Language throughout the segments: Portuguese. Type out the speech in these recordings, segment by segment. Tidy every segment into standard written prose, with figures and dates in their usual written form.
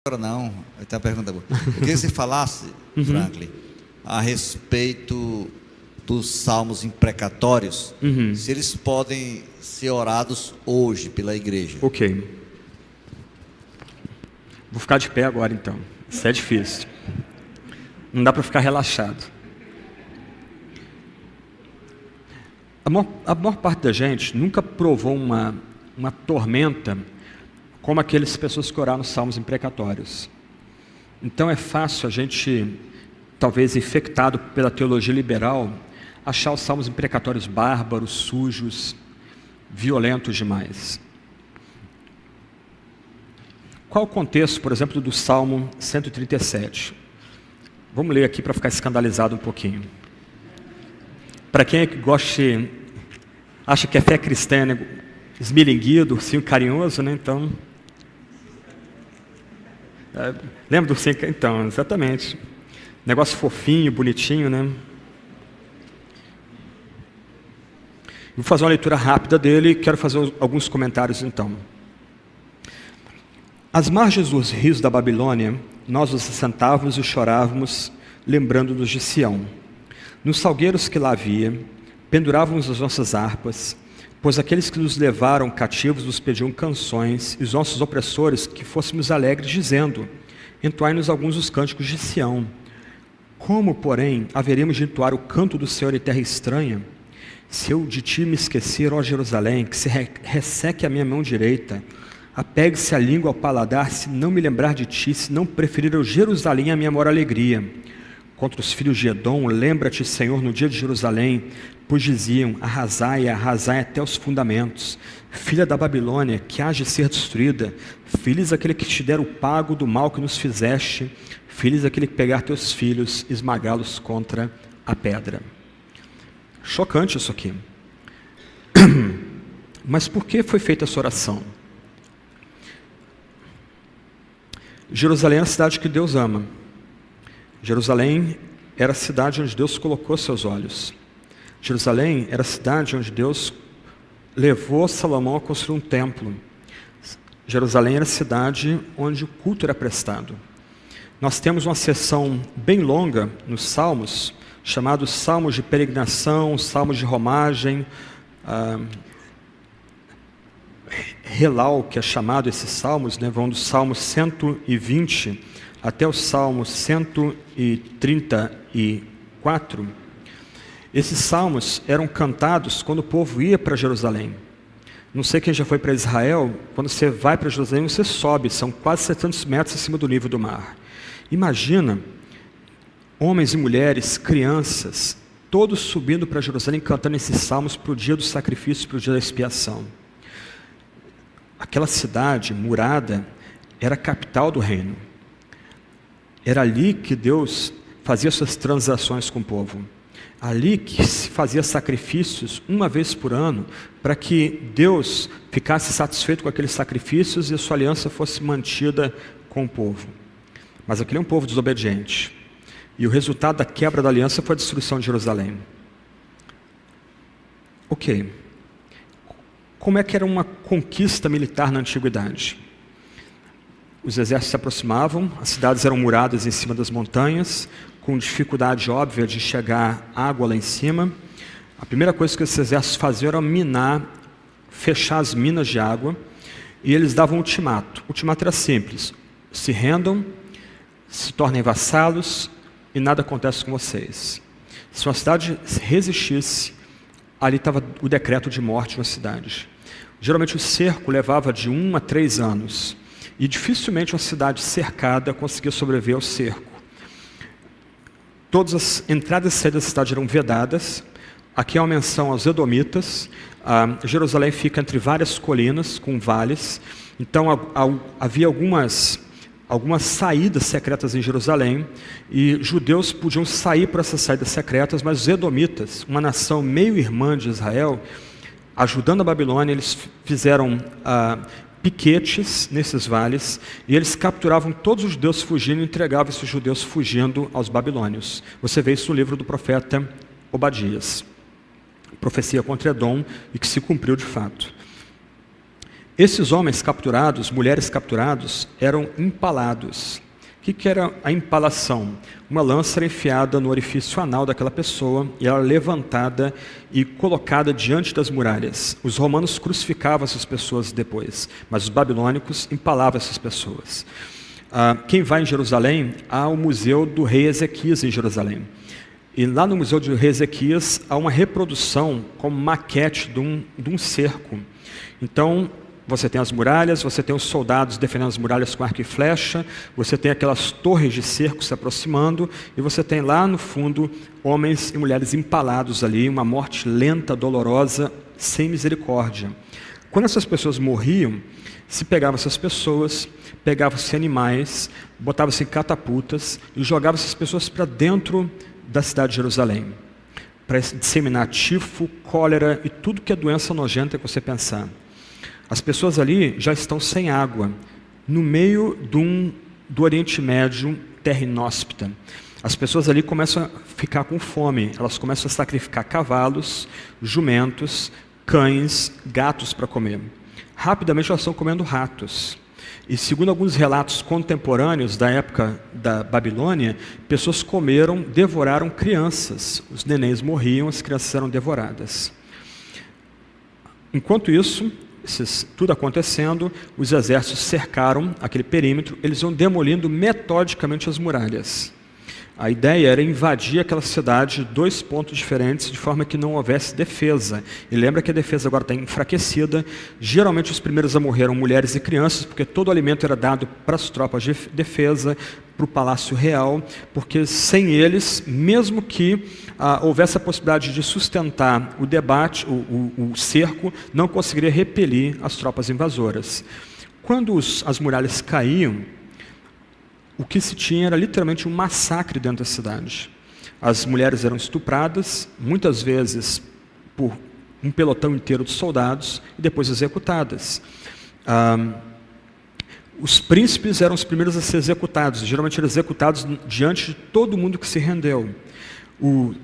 Agora não, eu tenho uma pergunta boa. Eu queria que você falasse, Franklin, a respeito dos salmos imprecatórios, se eles podem ser orados hoje pela igreja. Ok. Vou ficar de pé agora então. Isso é difícil. Não dá para ficar relaxado. A maior parte da gente nunca provou uma tormenta como aquelas pessoas que oraram nos salmos imprecatórios. Então é fácil a gente, talvez infectado pela teologia liberal, achar os salmos imprecatórios bárbaros, sujos, violentos demais. Qual o contexto, por exemplo, do Salmo 137? Vamos ler aqui para ficar escandalizado um pouquinho. Para quem é que acha que a fé cristã é esmilinguido, ursinho carinhoso, né? Então, lembra do ursinho? Então, exatamente. Negócio fofinho, bonitinho, né? Vou fazer uma leitura rápida dele e quero fazer alguns comentários então. Às margens dos rios da Babilônia, nós nos assentávamos e chorávamos, lembrando-nos de Sião. Nos salgueiros que lá havia, pendurávamos as nossas harpas, pois aqueles que nos levaram cativos nos pediam canções, e os nossos opressores que fôssemos alegres, dizendo: entoai-nos alguns dos cânticos de Sião. Como, porém, haveremos de entoar o canto do Senhor em terra estranha? Se eu de ti me esquecer, ó Jerusalém, que se resseque a minha mão direita, apegue-se a língua ao paladar, se não me lembrar de ti, se não preferir eu Jerusalém a minha maior alegria. Contra os filhos de Edom, lembra-te, Senhor, no dia de Jerusalém, pois diziam: arrasai até os fundamentos. Filha da Babilônia, que há de ser destruída, feliz aquele que te der o pago do mal que nos fizeste, feliz aquele que pegar teus filhos, esmagá-los contra a pedra. Chocante isso aqui. Mas por que foi feita essa oração? Jerusalém é a cidade que Deus ama. Jerusalém era a cidade onde Deus colocou seus olhos. Jerusalém era a cidade onde Deus levou Salomão a construir um templo. Jerusalém era a cidade onde o culto era prestado. Nós temos uma seção bem longa nos Salmos, chamados Salmos de peregrinação, Salmos de romagem, Relau, que é chamado esses salmos, né, vão do Salmo 120 até o Salmo 134. Esses salmos eram cantados quando o povo ia para Jerusalém. Não sei quem já foi para Israel, quando você vai para Jerusalém, você sobe, são quase 700 metros acima do nível do mar. Imagina homens e mulheres, crianças, todos subindo para Jerusalém, cantando esses salmos para o dia do sacrifício, para o dia da expiação. Aquela cidade murada era a capital do reino. Era ali que Deus fazia suas transações com o povo. Ali que se fazia sacrifícios uma vez por ano, para que Deus ficasse satisfeito com aqueles sacrifícios e a sua aliança fosse mantida com o povo. Mas aquele é um povo desobediente. E o resultado da quebra da aliança foi a destruição de Jerusalém. Ok. Como é que era uma conquista militar na antiguidade? Os exércitos se aproximavam, as cidades eram muradas em cima das montanhas, com dificuldade óbvia de chegar água lá em cima. A primeira coisa que esses exércitos faziam era minar, fechar as minas de água, e eles davam um ultimato. O ultimato era simples: se rendam, se tornem vassalos, e nada acontece com vocês. Se uma cidade resistisse, ali estava o decreto de morte na cidade. Geralmente o cerco levava de 1 a 3 anos, e dificilmente uma cidade cercada conseguia sobreviver ao cerco. Todas as entradas e saídas da cidade eram vedadas. Aqui há uma menção aos edomitas. Jerusalém fica entre várias colinas com vales, então havia algumas saídas secretas em Jerusalém, e judeus podiam sair por essas saídas secretas, mas os edomitas, uma nação meio irmã de Israel, ajudando a Babilônia, eles fizeram piquetes nesses vales, e eles capturavam todos os judeus fugindo e entregavam esses judeus fugindo aos babilônios. Você vê isso no livro do profeta Obadias. Profecia contra Edom, e que se cumpriu de fato. Esses homens capturados, mulheres capturados, eram empalados. O que era a empalação? Uma lança era enfiada no orifício anal daquela pessoa e ela era levantada e colocada diante das muralhas. Os romanos crucificavam essas pessoas depois, mas os babilônicos empalavam essas pessoas. Quem vai em Jerusalém, há o Museu do Rei Ezequias em Jerusalém. E lá no Museu do Rei Ezequias há uma reprodução como maquete de um cerco. Então, você tem as muralhas, você tem os soldados defendendo as muralhas com arco e flecha, você tem aquelas torres de cerco se aproximando, e você tem lá no fundo homens e mulheres empalados ali, uma morte lenta, dolorosa, sem misericórdia. Quando essas pessoas morriam, se pegavam essas pessoas, pegavam-se animais, botavam-se em catapultas e jogavam essas pessoas para dentro da cidade de Jerusalém, para disseminar tifo, cólera e tudo que é doença nojenta que você pensar. As pessoas ali já estão sem água, no meio do Oriente Médio, terra inóspita. As pessoas ali começam a ficar com fome, elas começam a sacrificar cavalos, jumentos, cães, gatos para comer. Rapidamente elas estão comendo ratos. E segundo alguns relatos contemporâneos da época da Babilônia, pessoas comeram, devoraram crianças. Os nenéns morriam, as crianças eram devoradas. Enquanto isso, tudo acontecendo, os exércitos cercaram aquele perímetro, eles iam demolindo metodicamente as muralhas. A ideia era invadir aquela cidade de 2 pontos diferentes, de forma que não houvesse defesa. E lembra que a defesa agora está enfraquecida. Geralmente os primeiros a morrer eram mulheres e crianças, porque todo o alimento era dado para as tropas de defesa, para o palácio real, porque sem eles, mesmo que houvesse a possibilidade de sustentar o debate, o cerco, não conseguiria repelir as tropas invasoras. Quando as muralhas caíam, o que se tinha era literalmente um massacre dentro da cidade. As mulheres eram estupradas, muitas vezes por um pelotão inteiro de soldados, e depois executadas. Os príncipes eram os primeiros a ser executados, geralmente eram executados diante de todo mundo que se rendeu.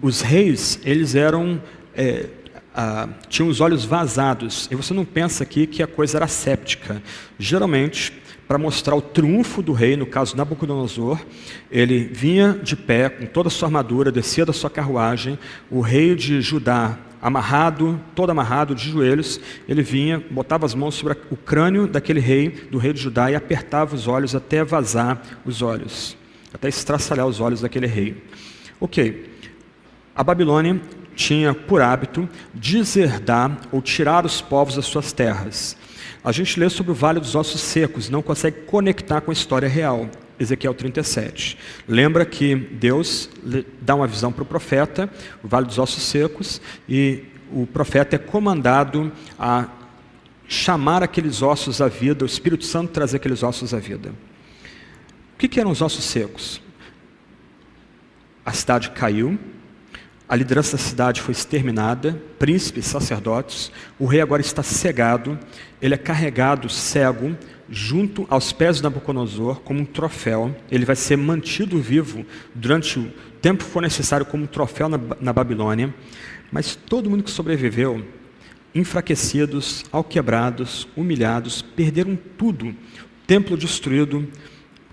Os reis, eles eram... tinham os olhos vazados, e você não pensa aqui que a coisa era séptica. Geralmente, para mostrar o triunfo do rei, no caso Nabucodonosor, ele vinha de pé, com toda a sua armadura, descia da sua carruagem, o rei de Judá, todo amarrado, de joelhos, ele vinha, botava as mãos sobre o crânio daquele rei, do rei de Judá, e apertava os olhos até vazar os olhos, até estraçalhar os olhos daquele rei. Ok, a Babilônia tinha por hábito deserdar ou tirar os povos das suas terras. A gente lê sobre o Vale dos Ossos Secos, não consegue conectar com a história real. Ezequiel 37. Lembra que Deus dá uma visão para o profeta, o Vale dos Ossos Secos, e o profeta é comandado a chamar aqueles ossos à vida, o Espírito Santo trazer aqueles ossos à vida. O que eram os ossos secos? A cidade caiu, a liderança da cidade foi exterminada, príncipes, sacerdotes, o rei agora está cegado, ele é carregado cego junto aos pés de Nabucodonosor como um troféu, ele vai ser mantido vivo durante o tempo que for necessário como um troféu na Babilônia, mas todo mundo que sobreviveu, enfraquecidos, alquebrados, humilhados, perderam tudo, templo destruído,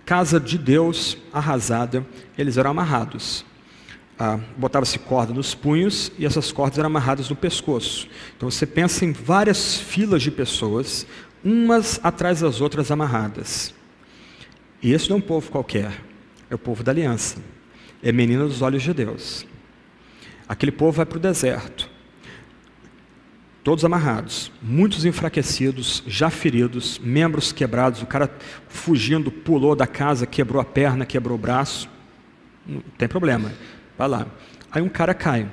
casa de Deus arrasada, eles eram amarrados. Botava-se corda nos punhos e essas cordas eram amarradas no pescoço. Então você pensa em várias filas de pessoas, umas atrás das outras amarradas. E esse não é um povo qualquer, é o povo da aliança, é menina dos olhos de Deus. Aquele povo vai para o deserto, todos amarrados, muitos enfraquecidos, já feridos, membros quebrados, o cara fugindo, pulou da casa, quebrou a perna, quebrou o braço, não tem problema. Vai lá. Aí um cara cai.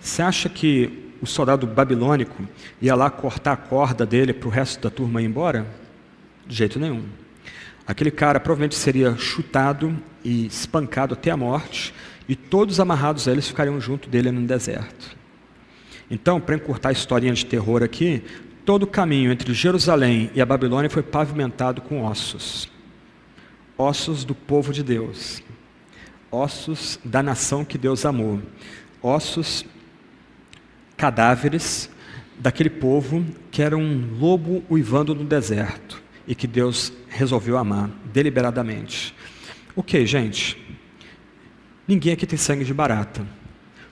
Você acha que o soldado babilônico ia lá cortar a corda dele para o resto da turma ir embora? De jeito nenhum. Aquele cara provavelmente seria chutado e espancado até a morte, e todos amarrados a eles ficariam junto dele no deserto. Então, para encurtar a historinha de terror aqui, todo o caminho entre Jerusalém e a Babilônia foi pavimentado com ossos. Ossos do povo de Deus. Ossos da nação que Deus amou, ossos, cadáveres, daquele povo que era um lobo uivando no deserto e que Deus resolveu amar deliberadamente. Ok, gente, ninguém aqui tem sangue de barata.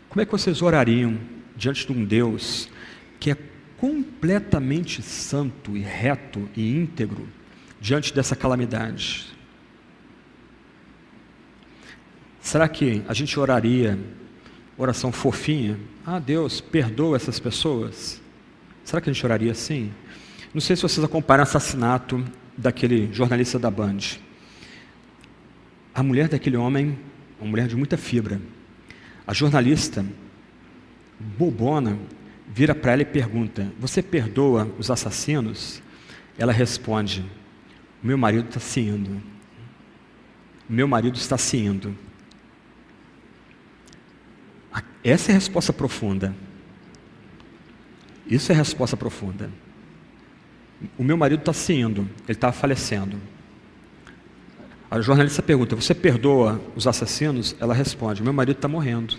Como é que vocês orariam diante de um Deus que é completamente santo e reto e íntegro diante dessa calamidade? Será que a gente oraria oração fofinha? Ah, Deus, perdoa essas pessoas. Será que a gente oraria assim? Não sei se vocês acompanham o assassinato daquele jornalista da Band. A mulher daquele homem, uma mulher de muita fibra. A jornalista, bobona, vira para ela e pergunta: você perdoa os assassinos? Ela responde: meu marido está se indo. Meu marido está se indo. Essa é a resposta profunda. Isso é a resposta profunda. O meu marido está se indo, ele está falecendo. A jornalista pergunta: você perdoa os assassinos? Ela responde: meu marido está morrendo.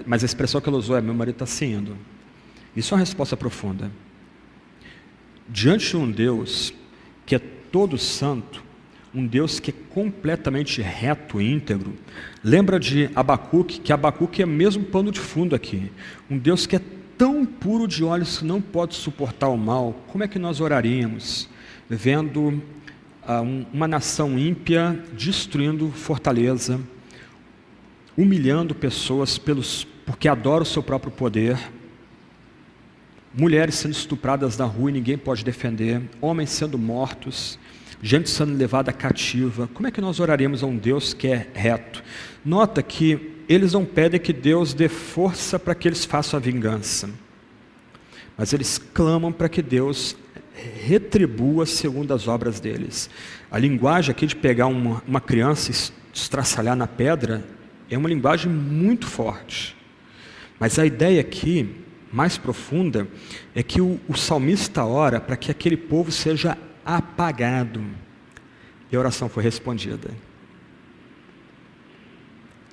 Mas a expressão que ela usou é: meu marido está se indo. Isso é uma resposta profunda. Diante de um Deus que é todo santo, um Deus que é completamente reto e íntegro, lembra de Abacuque, que Abacuque é mesmo pano de fundo aqui. Um Deus que é tão puro de olhos que não pode suportar o mal. Como é que nós oraríamos vendo uma nação ímpia destruindo fortaleza, humilhando pessoas porque adora o seu próprio poder, mulheres sendo estupradas na rua e ninguém pode defender, homens sendo mortos, gente sendo levada cativa? Como é que nós oraríamos a um Deus que é reto? Nota que eles não pedem que Deus dê força para que eles façam a vingança, mas eles clamam para que Deus retribua segundo as obras deles. A linguagem aqui de pegar uma criança e estraçalhar na pedra é uma linguagem muito forte, mas a ideia aqui, mais profunda, é que o salmista ora para que aquele povo seja apagado, e a oração foi respondida.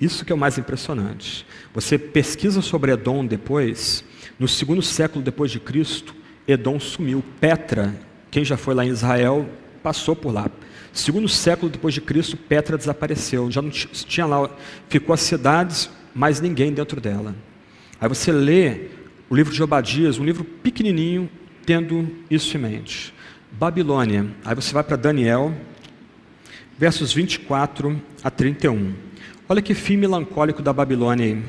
Isso que é o mais impressionante. Você pesquisa sobre Edom depois, no 2º século depois de Cristo, Edom sumiu. Petra, quem já foi lá em Israel, passou por lá. 2º século depois de Cristo, Petra desapareceu. Já não tinha lá, ficou as cidades, mas ninguém dentro dela. Aí você lê o livro de Obadias, um livro pequenininho, tendo isso em mente. Babilônia. Aí você vai para Daniel, versos 24 a 31. Olha que fim melancólico da Babilônia aí.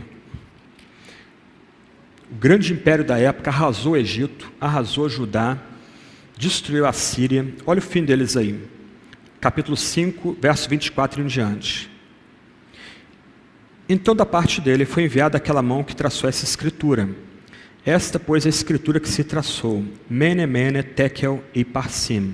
O grande império da época arrasou o Egito, arrasou Judá, destruiu a Síria. Olha o fim deles aí. Capítulo 5, verso 24 em diante. Então da parte dele foi enviada aquela mão que traçou essa escritura. Esta, pois, é a escritura que se traçou: Mene, Mene, Tekel e Parsim.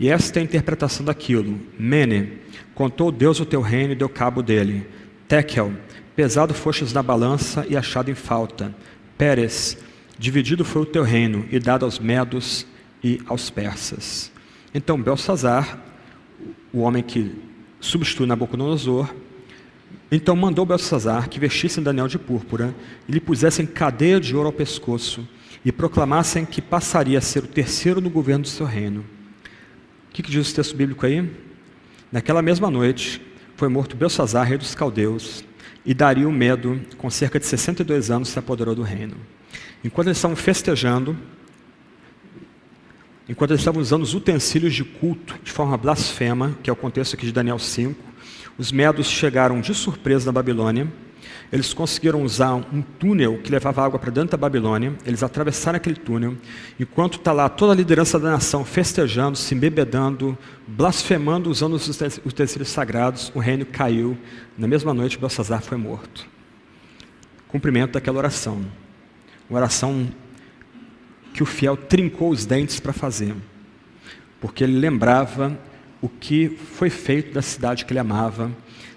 E esta é a interpretação daquilo: Mene, contou Deus o teu reino e deu cabo dele. Tekel, pesado fostes na balança e achado em falta. Pérez, dividido foi o teu reino e dado aos medos e aos persas. Então Belsazar, o homem que substitui Nabucodonosor, então mandou Belsazar que vestissem Daniel de púrpura e lhe pusessem cadeia de ouro ao pescoço e proclamassem que passaria a ser o terceiro no governo do seu reino. O que diz o texto bíblico aí? Naquela mesma noite foi morto Belsazar, rei dos caldeus, e Dario Medo, com cerca de 62 anos, se apoderou do reino. Enquanto eles estavam festejando, enquanto eles estavam usando os utensílios de culto de forma blasfema, que é o contexto aqui de Daniel 5, os medos chegaram de surpresa na Babilônia. Eles conseguiram usar um túnel que levava água para dentro da Babilônia. Eles atravessaram aquele túnel. Enquanto está lá toda a liderança da nação festejando, se embebedando, blasfemando, usando os utensílios sagrados, o reino caiu. Na mesma noite, Belsazar foi morto. Cumprimento daquela oração. Uma oração que o fiel trincou os dentes para fazer, porque ele lembrava o que foi feito da cidade que ele amava,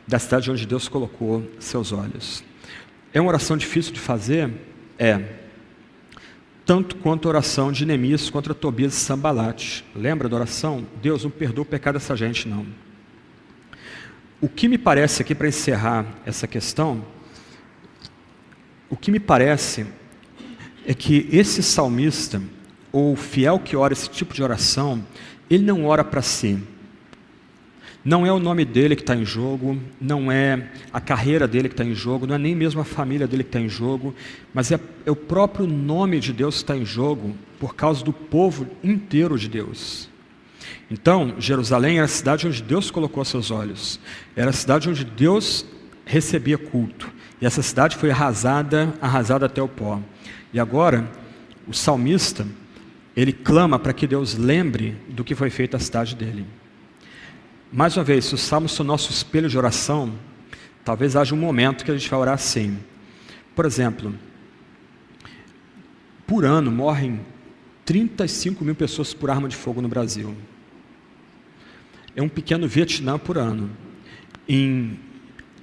da cidade onde Deus colocou seus olhos. É uma oração difícil de fazer? É. Tanto quanto a oração de Neemias contra Tobias e Sambalate. Lembra da oração? Deus, não perdoa o pecado dessa gente, não. O que me parece aqui, para encerrar essa questão, o que me parece é que esse salmista, ou fiel que ora esse tipo de oração, ele não ora para si. Não é o nome dele que está em jogo, não é a carreira dele que está em jogo, não é nem mesmo a família dele que está em jogo, mas é o próprio nome de Deus que está em jogo, por causa do povo inteiro de Deus. Então, Jerusalém era a cidade onde Deus colocou seus olhos, era a cidade onde Deus recebia culto, e essa cidade foi arrasada até o pó. E agora, o salmista, ele clama para que Deus lembre do que foi feito à cidade dele. Mais uma vez, se os salmos são nosso espelho de oração, talvez haja um momento que a gente vai orar assim. Por exemplo, por ano morrem 35 mil pessoas por arma de fogo no Brasil. É um pequeno Vietnã por ano.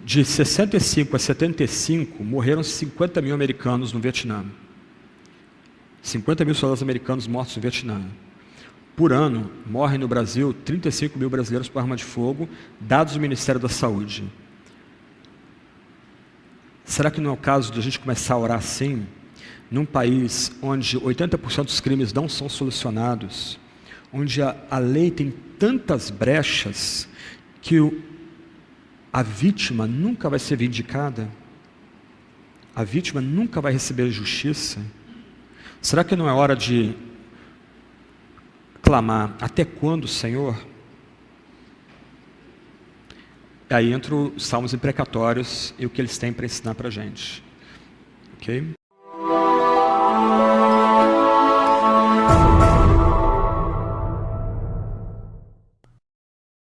De 65 a 75, morreram 50 mil americanos no Vietnã. 50 mil soldados americanos mortos no Vietnã. Por ano, morrem no Brasil 35 mil brasileiros por arma de fogo, dados do Ministério da Saúde. Será que não é o caso de a gente começar a orar assim, num país onde 80% dos crimes não são solucionados, onde a lei tem tantas brechas que a vítima nunca vai ser vindicada? A vítima nunca vai receber justiça? Será que não é hora de clamar: até quando, Senhor? Aí entram os salmos imprecatórios e o que eles têm para ensinar para a gente. Ok?